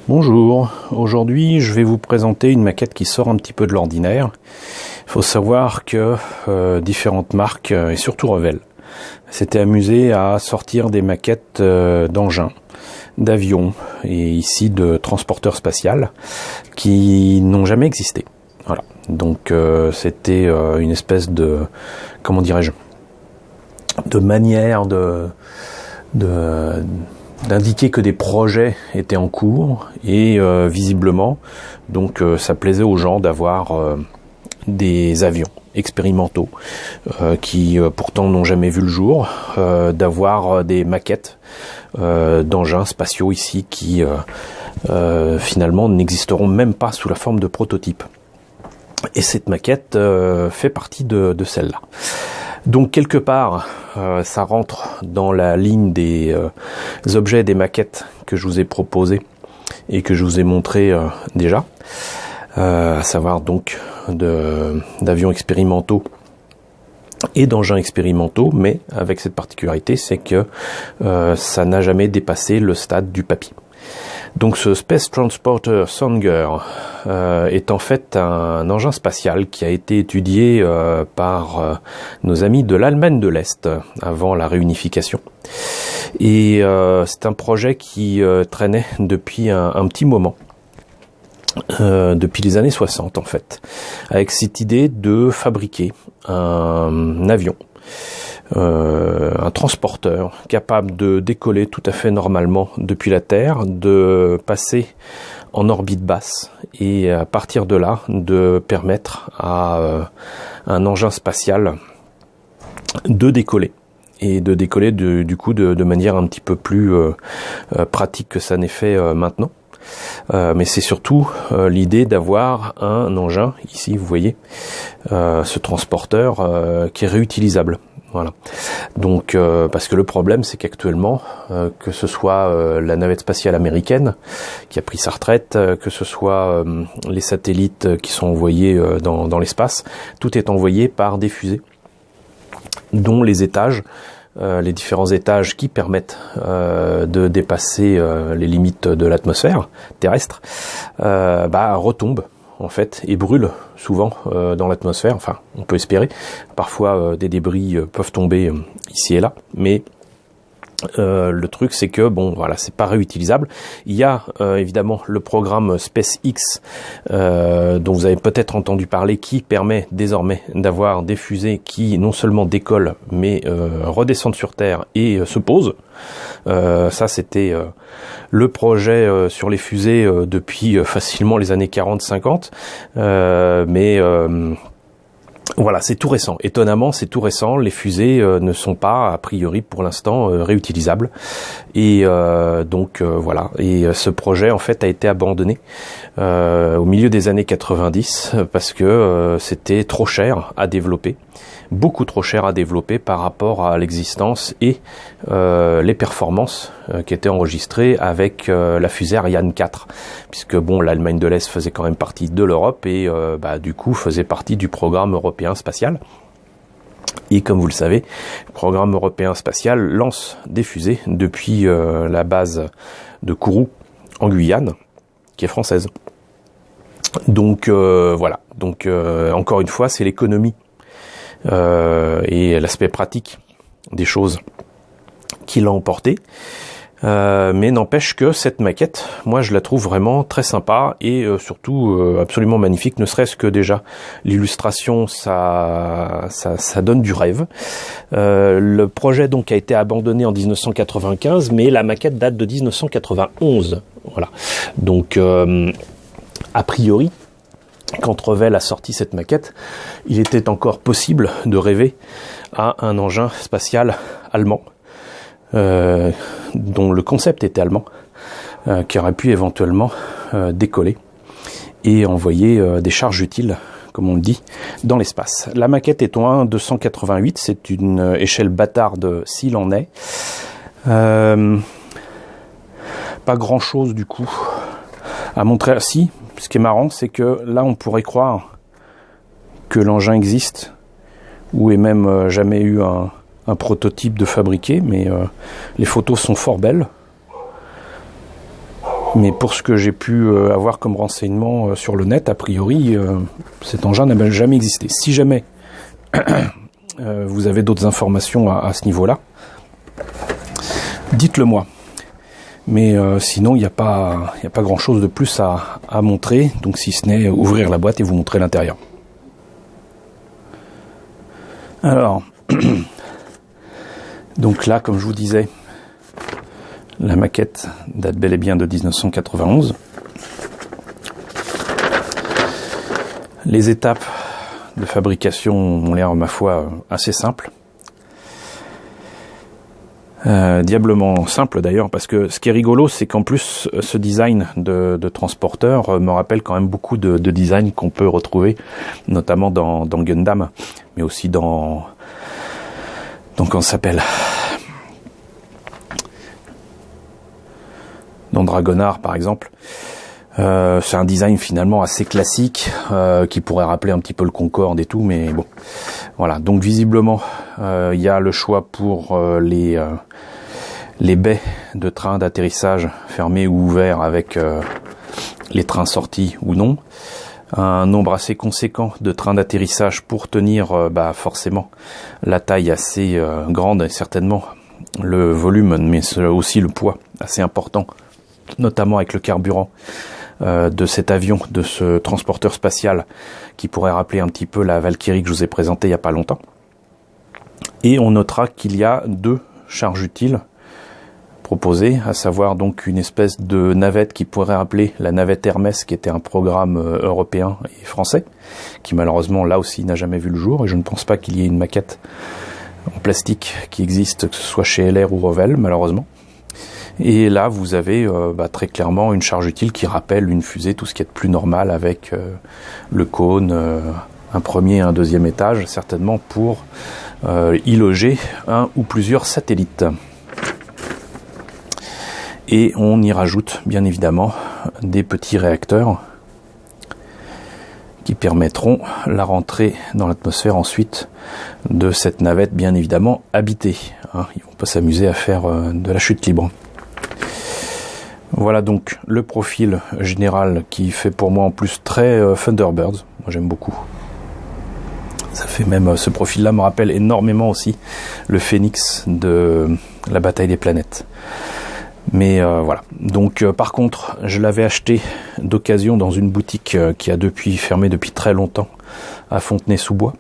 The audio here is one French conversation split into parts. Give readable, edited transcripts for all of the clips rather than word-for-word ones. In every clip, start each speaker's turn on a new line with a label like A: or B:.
A: Bonjour, aujourd'hui je vais vous présenter une maquette qui sort un petit peu de l'ordinaire. Il faut savoir que différentes marques, et surtout Revell, s'étaient amusées à sortir des maquettes d'engins, d'avions et ici de transporteurs spatials qui n'ont jamais existé. Voilà. Donc c'était une espèce de, comment dirais-je, de manière d'indiquer que des projets étaient en cours et visiblement donc ça plaisait aux gens d'avoir des avions expérimentaux qui pourtant n'ont jamais vu le jour, d'avoir des maquettes d'engins spatiaux ici qui finalement n'existeront même pas sous la forme de prototype. Et cette maquette fait partie de celle-là. Donc quelque part, ça rentre dans la ligne des objets, des maquettes que je vous ai proposées et que je vous ai montré déjà, à savoir donc d'avions expérimentaux et d'engins expérimentaux, mais avec cette particularité, c'est que ça n'a jamais dépassé le stade du papier. Donc ce Space Transporter Songer est en fait un engin spatial qui a été étudié par nos amis de l'Allemagne de l'Est avant la réunification. Et c'est un projet qui traînait depuis un petit moment, depuis les années 60 en fait, avec cette idée de fabriquer un avion, un transporteur capable de décoller tout à fait normalement depuis la Terre, de passer en orbite basse et à partir de là de permettre à un engin spatial de décoller et de décoller du coup de manière un petit peu plus pratique que ça n'est fait maintenant. Mais c'est surtout l'idée d'avoir un engin, ici vous voyez, ce transporteur qui est réutilisable. Voilà. Donc parce que le problème c'est qu'actuellement que ce soit la navette spatiale américaine qui a pris sa retraite, que ce soit les satellites qui sont envoyés dans l'espace, tout est envoyé par des fusées dont les étages, les différents étages qui permettent de dépasser les limites de l'atmosphère terrestre, retombent en fait et brûlent souvent dans l'atmosphère. Enfin, on peut espérer. Parfois, des débris peuvent tomber ici et là, mais le truc c'est que bon voilà, c'est pas réutilisable. Il y a évidemment le programme SpaceX dont vous avez peut-être entendu parler, qui permet désormais d'avoir des fusées qui non seulement décollent mais redescendent sur Terre et se posent. Ça c'était le projet sur les fusées depuis facilement les années 40-50, mais voilà, c'est tout récent. Étonnamment, c'est tout récent. Les fusées ne sont pas, a priori, pour l'instant, réutilisables. Et donc, voilà. Et ce projet, en fait, a été abandonné au milieu des années 90 parce que c'était trop cher à développer. Beaucoup trop cher à développer par rapport à l'existence et les performances qui étaient enregistrées avec la fusée Ariane 4, puisque bon, l'Allemagne de l'Est faisait quand même partie de l'Europe et du coup faisait partie du programme européen spatial. Et comme vous le savez, le programme européen spatial lance des fusées depuis la base de Kourou en Guyane, qui est française. Donc voilà. Donc encore une fois, c'est l'économie et l'aspect pratique des choses qui l'a emporté, mais n'empêche que cette maquette, moi je la trouve vraiment très sympa et surtout absolument magnifique, ne serait-ce que déjà l'illustration, ça donne du rêve. Le projet donc a été abandonné en 1995, mais la maquette date de 1991, voilà. Donc a priori, quand Revell a sorti cette maquette, il était encore possible de rêver à un engin spatial allemand, dont le concept était allemand, qui aurait pu éventuellement décoller et envoyer des charges utiles, comme on le dit, dans l'espace. La maquette est en 1/288, c'est une échelle bâtarde s'il en est. Pas grand chose du coup à montrer. Si, ce qui est marrant, c'est que là on pourrait croire que l'engin existe ou ait même jamais eu un prototype de fabriqué, mais les photos sont fort belles. Mais pour ce que j'ai pu avoir comme renseignement sur le net, a priori, cet engin n'a jamais existé. Si jamais vous avez d'autres informations à ce niveau-là, dites-le moi. Mais sinon, il n'y a pas grand-chose de plus à montrer, donc si ce n'est ouvrir la boîte et vous montrer l'intérieur. Alors, donc là, comme je vous disais, la maquette date bel et bien de 1991. Les étapes de fabrication ont l'air, ma foi, assez simples. Diablement simple d'ailleurs, parce que ce qui est rigolo, c'est qu'en plus ce design de transporteur me rappelle quand même beaucoup de designs qu'on peut retrouver, notamment dans Gundam, mais aussi dans comment ça s'appelle, dans Dragonheart par exemple. C'est un design finalement assez classique qui pourrait rappeler un petit peu le Concorde et tout, mais bon, voilà. Donc visiblement, il y a le choix pour les baies de trains d'atterrissage fermés ou ouverts avec les trains sortis ou non. Un nombre assez conséquent de trains d'atterrissage pour tenir forcément la taille assez grande et certainement le volume, mais aussi le poids assez important, notamment avec le carburant de cet avion, de ce transporteur spatial qui pourrait rappeler un petit peu la Valkyrie que je vous ai présentée il n'y a pas longtemps. Et on notera qu'il y a 2 charges utiles proposées, à savoir donc une espèce de navette qui pourrait rappeler la navette Hermès, qui était un programme européen et français, qui malheureusement là aussi n'a jamais vu le jour, et je ne pense pas qu'il y ait une maquette en plastique qui existe, que ce soit chez LR ou Revell, malheureusement. Et là, vous avez très clairement une charge utile qui rappelle une fusée, tout ce qui est de plus normal, avec le cône, un premier et un deuxième étage, certainement pour y loger un ou plusieurs satellites. Et on y rajoute, bien évidemment, des petits réacteurs qui permettront la rentrée dans l'atmosphère ensuite de cette navette, bien évidemment, habitée. Ils vont pas s'amuser à faire de la chute libre. Voilà donc le profil général qui fait pour moi en plus très Thunderbirds. Moi j'aime beaucoup. Ça fait même, ce profil-là me rappelle énormément aussi le Phénix de la bataille des planètes. Mais voilà. Donc par contre, je l'avais acheté d'occasion dans une boutique qui a fermé depuis très longtemps à Fontenay-sous-Bois.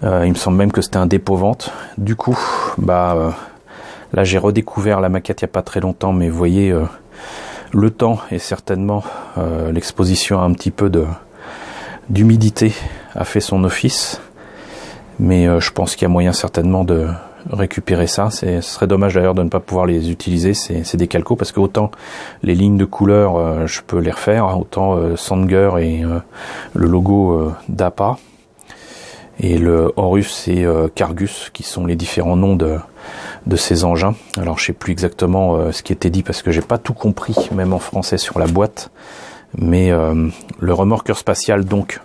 A: Il me semble même que c'était un dépôt-vente. Du coup, là j'ai redécouvert la maquette il n'y a pas très longtemps, mais vous voyez, le temps et certainement l'exposition à un petit peu d'humidité a fait son office. Mais je pense qu'il y a moyen certainement de récupérer ça. Ce serait dommage d'ailleurs de ne pas pouvoir les utiliser, c'est des calcos, parce que autant les lignes de couleurs je peux les refaire, autant Sanger et le logo d'APA et le Horus et Cargus qui sont les différents noms de ces engins. Alors je sais plus exactement ce qui était dit parce que j'ai pas tout compris même en français sur la boîte, mais le remorqueur spatial donc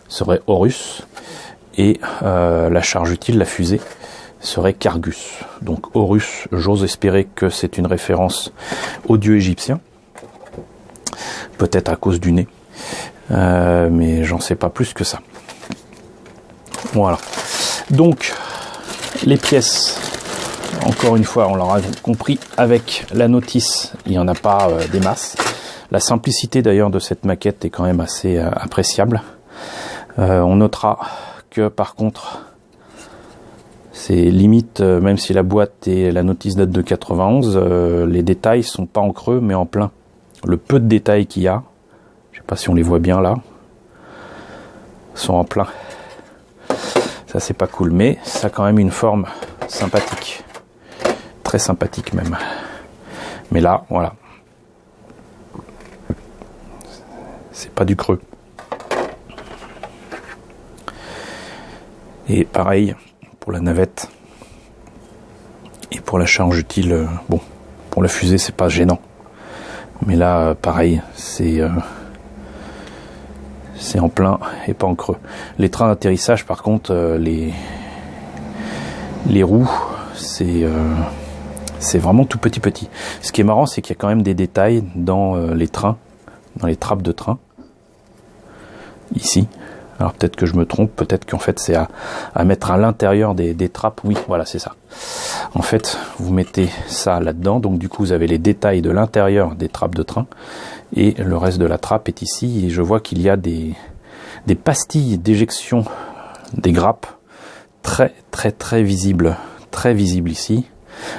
A: serait Horus et la charge utile, la fusée, serait Cargus. Donc Horus, j'ose espérer que c'est une référence au dieu égyptien, peut-être à cause du nez, mais j'en sais pas plus que ça. Voilà. Donc les pièces, encore une fois, on l'aura compris, avec la notice, il n'y en a pas des masses. La simplicité d'ailleurs de cette maquette est quand même assez appréciable. On notera que par contre, c'est limite, même si la boîte et la notice datent de 91, les détails sont pas en creux mais en plein. Le peu de détails qu'il y a, je sais pas si on les voit bien là, sont en plein. Ça c'est pas cool, mais ça a quand même une forme sympathique. Très sympathique même. Mais là, voilà. C'est pas du creux. Et pareil pour la navette. Et pour la charge utile, bon, pour la fusée c'est pas gênant. Mais là, pareil, c'est en plein et pas en creux. Les trains d'atterrissage, par contre, les roues, c'est C'est vraiment tout petit. Ce qui est marrant, c'est qu'il y a quand même des détails dans les trains, dans les trappes de train. Ici. Alors peut-être que je me trompe, peut-être qu'en fait c'est à mettre à l'intérieur des trappes. Oui, voilà, c'est ça. En fait, vous mettez ça là-dedans, donc du coup vous avez les détails de l'intérieur des trappes de train, et le reste de la trappe est ici, et je vois qu'il y a des pastilles d'éjection des grappes très visibles ici.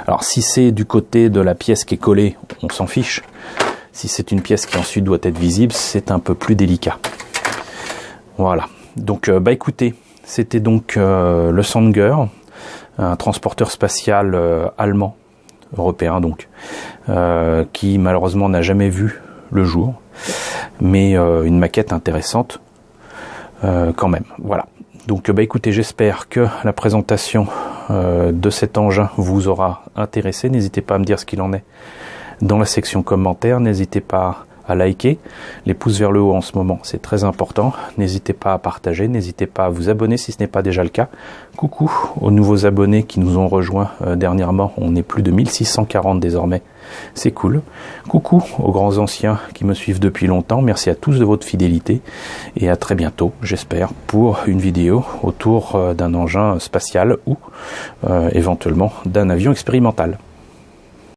A: Alors si c'est du côté de la pièce qui est collée, on s'en fiche. Si c'est une pièce qui ensuite doit être visible, c'est un peu plus délicat. Voilà, donc bah écoutez, c'était donc le Sanger, un transporteur spatial allemand, européen donc, qui malheureusement n'a jamais vu le jour, mais une maquette intéressante quand même. Voilà, donc bah écoutez, j'espère que la présentation de cet engin vous aura intéressé. N'hésitez pas à me dire ce qu'il en est dans la section commentaires, n'hésitez pas à liker, les pouces vers le haut en ce moment, c'est très important. N'hésitez pas à partager, n'hésitez pas à vous abonner si ce n'est pas déjà le cas. Coucou aux nouveaux abonnés qui nous ont rejoints dernièrement, on est plus de 1640 désormais, c'est cool. Coucou aux grands anciens qui me suivent depuis longtemps, merci à tous de votre fidélité et à très bientôt, j'espère, pour une vidéo autour d'un engin spatial ou éventuellement d'un avion expérimental.